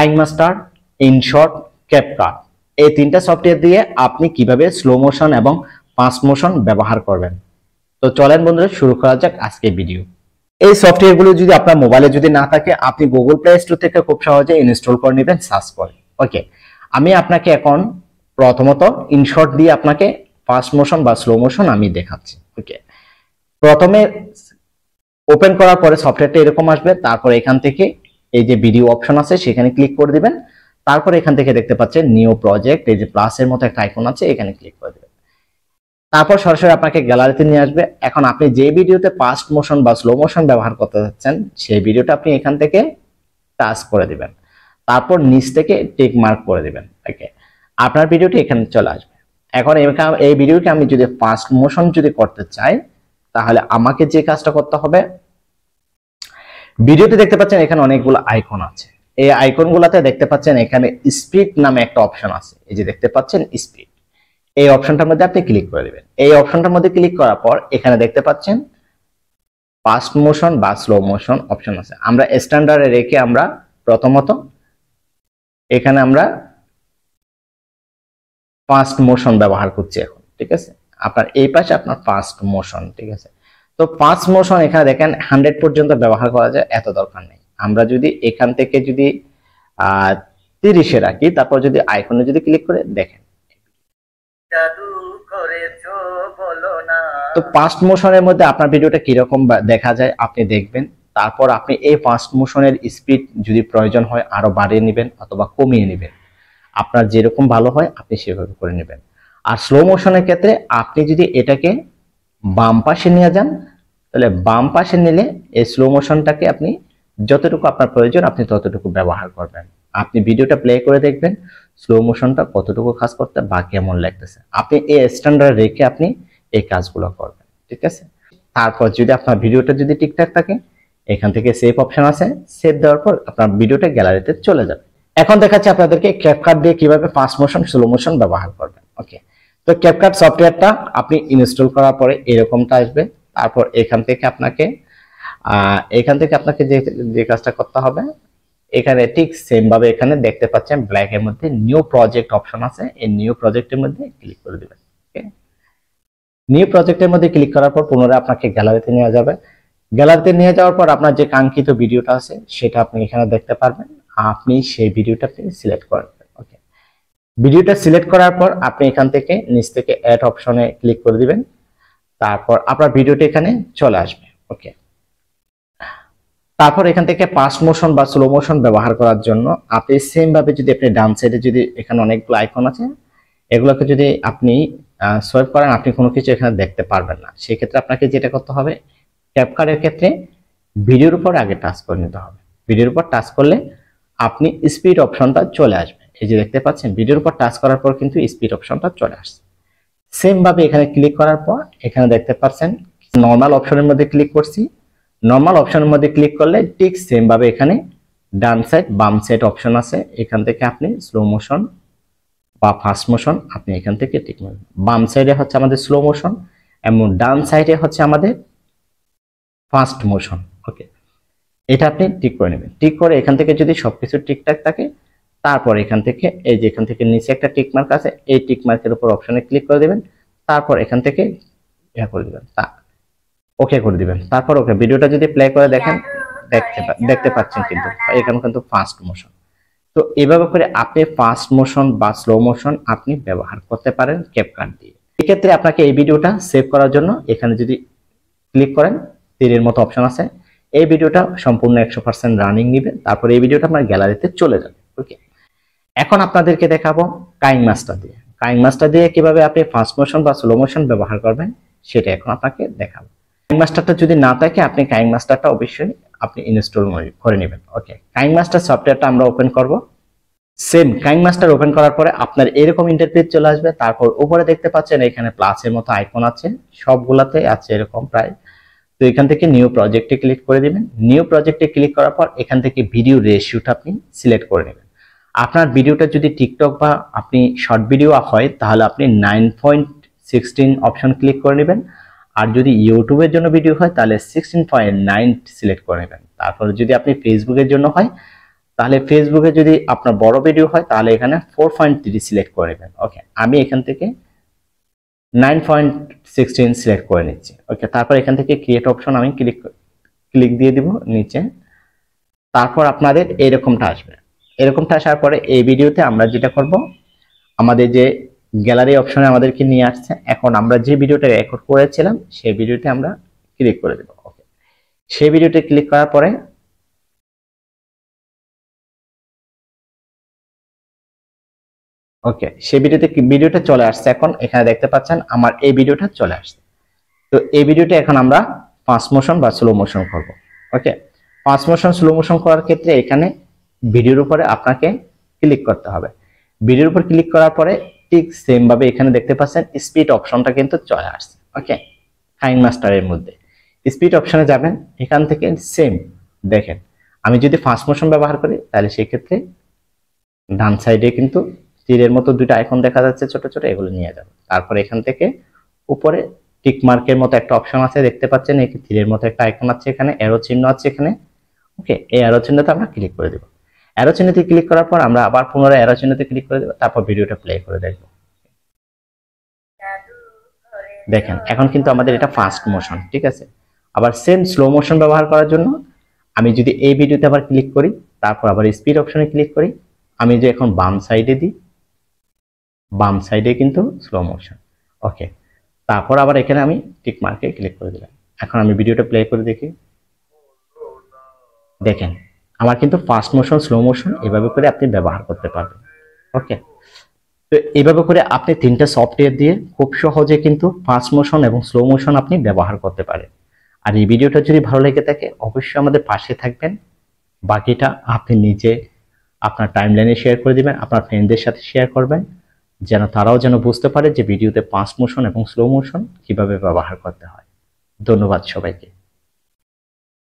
KineMaster, InShot, CapCut, এই তিনটা software দিয়ে আপনি কিভাবে স্লো মোশন এবং ফাস্ট মোশন ব্যবহার করবেন। তো চলেন বন্ধুরা শুরু করা যাক আজকের ভিডিও। এই সফটওয়্যারগুলো যদি আপনার মোবাইলে যদি না থাকে, আপনি গুগল প্লে স্টোর থেকে খুব সহজে ইনস্টল করে নেবেন সার্চ করে। ওকে, আমি আপনাকে এখন প্রথমত ইনশর্ট দিয়ে আপনাকে ফাস্ট মোশন বা স্লো মোশন আমি দেখাচ্ছি। ওকে, প্রথমে ওপেন করার পরে সফটওয়্যারটা এরকম আসবে। তারপর এখান থেকে এই যে ভিডিও অপশন আছে সেখানে ক্লিক করে দিবেন। তারপর এখান থেকে দেখতে পাচ্ছেন নিউ প্রজেক্ট, এই যে প্লাসের মতো একটা আইকন আছে, এখানে ক্লিক করে দিবেন। তারপর সরাসরি আপনাকে গ্যালারিতে নিয়ে আসবে। এখন আপনি যে ভিডিওতে ফাস্ট মোশন বা স্লো মোশন ব্যবহার করতে যাচ্ছেন সেই ভিডিওটা আপনি এখান থেকে টাচ করে দিবেন। তারপর নিচ থেকে টিক মার্ক করে দিবেন। ওকে, আপনার ভিডিওটি এখানে চলে আসবে। এখন এই ভিডিওকে আমি যদি ফাস্ট মোশন যদি করতে চাই, তাহলে আমাকে যে কাজটা করতে হবে, ভিডিওতে দেখতে পাচ্ছেন এখানে অনেকগুলো আইকন আছে। এই আইকনগুলোতে দেখতে পাচ্ছেন এখানে স্পিড নামে একটা অপশন আছে, এই যে দেখতে পাচ্ছেন স্পিড, এই অপশনটার মধ্যে আপনি ক্লিক করে দিবেন। এই অপশনটার মধ্যে ক্লিক করার পর এখানে দেখতে পাচ্ছেন ফাস্ট মোশন বা স্লো মোশন অপশন আছে। আমরা স্ট্যান্ডার্ডে রেখে আমরা প্রথমত এখানে আমরা ফাস্ট মোশন ব্যবহার করছি এখন, ঠিক আছে। আপনার এই পাশে আপনার ফাস্ট মোশন, ঠিক আছে। তো ফাস্ট মোশন এখানে দেখেন 100 পর্যন্ত ব্যবহার করা যায়, এত দরকার নেই। আমরা যদি এখান থেকে যদি 30-এ রাখি, তারপর যদি আইকনে যদি ক্লিক করে দেখেন, তো ফাস্ট মোশনের মধ্যে আপনার ভিডিওটা কিরকম দেখা যায় আপনি দেখবেন। তারপর আপনি এই ফাস্ট মোশনের স্পিড যদি প্রয়োজন হয় আরো বাড়িয়ে নেবেন অথবা কমিয়ে নেবেন, আপনার যেরকম ভালো হয় আপনি সেভাবে করে নেবেন। আর স্লো মোশনের ক্ষেত্রে আপনি যদি এটাকে বাম পাশে নিয়ে যান, তাহলে বাম পাশে নিলে এই স্লো মোশনটাকে আপনি যতটুকু আপনার প্রয়োজন আপনি ততটুকু ব্যবহার করবেন। আপনি ভিডিওটা প্লে করে দেখবেন স্লো মোশনটা কতটুকু কাজ করতে বা কেমন লাগতেছে। আপনি এই স্ট্যান্ডার্ড রেখে আপনি এই কাজগুলো করবেন, ঠিক আছে। তারপর যদি আপনার ভিডিওটা যদি ঠিকঠাক থাকে, এখান থেকে সেভ অপশন আছে, সেভ দেওয়ার পর আপনার ভিডিওটা গ্যালারিতে চলে যাবে। এখন দেখাচ্ছি আপনাদেরকে ক্যাপকাট দিয়ে কিভাবে ফাস্ট মোশন স্লো মোশন ব্যবহার করবেন। ওকে, তো ক্যাপকাট সফটওয়্যারটা আপনি ইনস্টল করার পরে এরকমটা আসবে। তারপর এখান থেকে আপনাকে যে কাজটা করতে হবে, এখানে ঠিক সেম ভাবে এখানে দেখতে পাচ্ছেন ব্ল্যাক এর মধ্যে নিউ প্রজেক্ট অপশন আছে, এই নিউ প্রজেক্টের মধ্যে ক্লিক করে দিবেন। ওকে, নিউ প্রজেক্টের মধ্যে ক্লিক করার পর পুনরায় আপনাকে গ্যালারিতে নিয়ে যাবে। গ্যালারিতে নিয়ে যাওয়ার পর আপনার যে কাঙ্ক্ষিত ভিডিওটা আছে সেটা আপনি এখানে দেখতে পারবেন। আপনি সেই ভিডিওটা আপনি সিলেক্ট করবেন। ওকে, ভিডিওটা সিলেক্ট করার পর আপনি এখান থেকে নিচ থেকে অ্যাড অপশনে ক্লিক করে দিবেন। তারপর আপনার ভিডিওটা এখানে চলে আসবে। ওকে, তারপর এখান থেকে ফাস্ট মোশন বা স্লো মোশন ব্যবহার করার জন্য আপনি সেম ভাবে যদি আপনি ডান সাইডে যদি এখানে অনেকগুলো আইকন আছে, এগুলোকে যদি আপনি সোয়াইপ করেন, আপনি কোনো কিছু এখানে দেখতে পারবেন না। সেই ক্ষেত্রে আপনাকে যেটা করতে হবে, ক্যাপকাটের ক্ষেত্রে ভিডিওর উপর আগে টাচ করে নিতে হবে। ভিডিওর উপর টাচ করলে আপনি স্পিড অপশনটা চলে আসবে। এই যে দেখতে পাচ্ছেন ভিডিওর উপর টাচ করার পর কিন্তু স্পিড অপশনটা চলে আসছে। সেম ভাবে এখানে ক্লিক করার পর এখানে দেখতে পাচ্ছেন নরমাল অপশনের মধ্যে ক্লিক করছি। নরমাল অপশনের মধ্যে ক্লিক করলে ঠিক সেম ভাবে এখানে ডান সাইড বাম সাইড অপশন আছে, এখান থেকে আপনি স্লো মোশন বা ফাস্ট মোশন আপনি এখান থেকে ঠিক করবেন। বাম সাইডে হচ্ছে আমাদের স্লো মোশন এবং ডান সাইডে হচ্ছে আমাদের ফাস্ট মোশন। ওকে, এটা আপনি ঠিক করে নেবেন। ঠিক করে এখান থেকে যদি সবকিছু ঠিকঠাক থাকে, তারপর এখান থেকে এই যে এখান থেকে নিচে একটা টিক মার্ক আছে, এই টিক মার্কের উপর অপশনে ক্লিক করে দিবেন। তারপর এখান থেকে ইয়া করে দিবেন, ওকে করে দিবেন। তারপর ওকে, ভিডিওটা যদি প্লে করে দেখেন দেখতে পাচ্ছেন কিন্তু এখানে কিন্তু ফাস্ট মোশন। তো এভাবে করে আপনি ফাস্ট মোশন বা স্লো মোশন আপনি ব্যবহার করতে পারেন ক্যাপকাট দিয়ে। এক্ষেত্রে আপনাকে এই ভিডিওটা সেভ করার জন্য এখানে যদি ক্লিক করেন, তীরের মতো অপশন আছে, এই ভিডিওটা সম্পূর্ণ 100% রানিং নিবে। তারপর এই ভিডিওটা আপনার গ্যালারিতে চলে যাবে। ওকে, এখন আপনাদেরকে দেখাবো কাইনমাস্টার দিয়ে। কাইনমাস্টার দিয়ে কিভাবে আপনি ফাস্ট মোশন বা স্লো মোশন ব্যবহার করবেন সেটা এখন আপনাকে দেখাবো। কাইনমাস্টারটা যদি না থাকে, আপনি কাইনমাস্টারটা অবশ্যই আপনি ইনস্টল করে নেবেন। ওকে, কাইনমাস্টার সফটওয়্যারটা আমরা ওপেন করব। সেম কাইনমাস্টার ওপেন করার পরে আপনার এরকম ইন্টারফেস চলে আসবে। তারপর উপরে দেখতে পাচ্ছেন এখানে প্লাসের মতো আইকন আছে, সবগুলাতে আছে এরকম প্রায়। তো এখান থেকে নিউ প্রজেক্টে ক্লিক করে দিবেন। নিউ প্রজেক্টে ক্লিক করার পর এখান থেকে ভিডিও রেশিওটা আপনি সিলেক্ট করে নেবেন। আপনার ভিডিওটা যদি টিকটক বা আপনি শর্ট ভিডিও হয়, তাহলে আপনি 9.16 অপশন ক্লিক করে নেবেন। আর যদি ইউটিউবের জন্য ভিডিও হয় তাহলে 16.9 সিলেক্ট করে নেবেন। তারপর যদি আপনি ফেসবুকের জন্য হয় তাহলে ফেসবুকে যদি আপনার বড় ভিডিও হয় তাহলে এখানে 4.3 সিলেক্ট করে নেবেন। ওকে, আমি এখান থেকে 9.16 সিলেক্ট করে নিচ্ছি। ওকে, তারপর এখান থেকে ক্রিয়েট অপশন আমি ক্লিক দিয়ে দিব নিচে। তারপর আপনাদের এরকমটা আসবে। এরকমটা আসার পরে এই ভিডিওতে আমরা যেটা করব, আমাদের যে গ্যালারি অপশনে আমাদেরকে নিয়ে আসছে, এখন আমরা যে ভিডিওটা রেকর্ড করেছিলাম সেই ভিডিওতে আমরা ক্লিক করে দেব। ওকে, সেই ভিডিওতে ক্লিক করার পরে ওকে, সেই ভিডিওটা চলে আসছে। এখন এখানে দেখতে পাচ্ছেন আমার এই ভিডিওটা চলে আসছে। তো এই ভিডিওটা এখন আমরা ফাস্ট মোশন বা স্লো মোশন করব। ওকে, ফাস্ট মোশন স্লো মোশন করার ক্ষেত্রে এখানে ভিডিওর উপরে আপনাকে ক্লিক করতে হবে। ভিডিওর উপর ক্লিক করার পরে ঠিক সেম ভাবে এখানে দেখতে পাচ্ছেন স্পিড অপশনটা কিন্তু চলে আসছে। ওকে, কাইনমাস্টারের মধ্যে স্পিড অপশনে যাবেন, এখান থেকে সেম দেখেন আমি যদি ফাস্ট মোশন ব্যবহার করি তাহলে সেই ক্ষেত্রে ডান সাইডে কিন্তু তীরের মতো দুটো আইকন দেখা যাচ্ছে ছোট ছোট, এগুলো নিয়ে যাবে। তারপর এখান থেকে উপরে টিক মার্কের মতো একটা অপশন আছে দেখতে পাচ্ছেন, এই তীরের মতো একটা আইকন আছে, এখানে অ্যারো চিহ্ন আছে এখানে। ওকে, এই অ্যারো চিহ্নতে আমরা ক্লিক করে দেব। অ্যারো চিহ্নতে ক্লিক করার পর আমরা আবার পুনরায় অ্যারো চিহ্নতে ক্লিক করে দেব, তারপর ভিডিওটা প্লে করে দেখব। দেখেন এখন কিন্তু আমাদের এটা ফাস্ট মোশন, ঠিক আছে। আবার সেম স্লো মোশন ব্যবহার করার জন্য আমি যদি এই ভিডিওতে আবার ক্লিক করি, তারপর আবার স্পিড অপশনে ক্লিক করি, আমি যে এখন বাম সাইডে দিই, বাম সাইডে কিন্তু স্লো মোশন। ওকে, তারপর আবার এখানে আমি টিক মার্কে ক্লিক করে দিলাম। এখন আমি ভিডিওটা প্লে করে দেখি। দেখেন আমার কিন্তু ফাস্ট মোশন স্লো মোশন এভাবে করে আপনি ব্যবহার করতে পারবেন। ওকে, তো এইভাবে করে আপনি তিনটা সফটওয়্যার দিয়ে খুব সহজে কিন্তু ফাস্ট মোশন এবং স্লো মোশন আপনি ব্যবহার করতে পারেন। আর এই ভিডিওটা যদি ভালো লেগে থাকে অবশ্যই আমাদের পাশে থাকবেন। বাকিটা আপনি নিজে আপনার টাইমলাইনে শেয়ার করে দিবেন, আপনার ফ্রেন্ডদের সাথে শেয়ার করবেন, যেন তারাও যেন বুঝতে পারে যে ভিডিওতে ফাস্ট মোশন এবং স্লো মোশন কিভাবে ব্যবহার করতে হয়। ধন্যবাদ সবাইকে।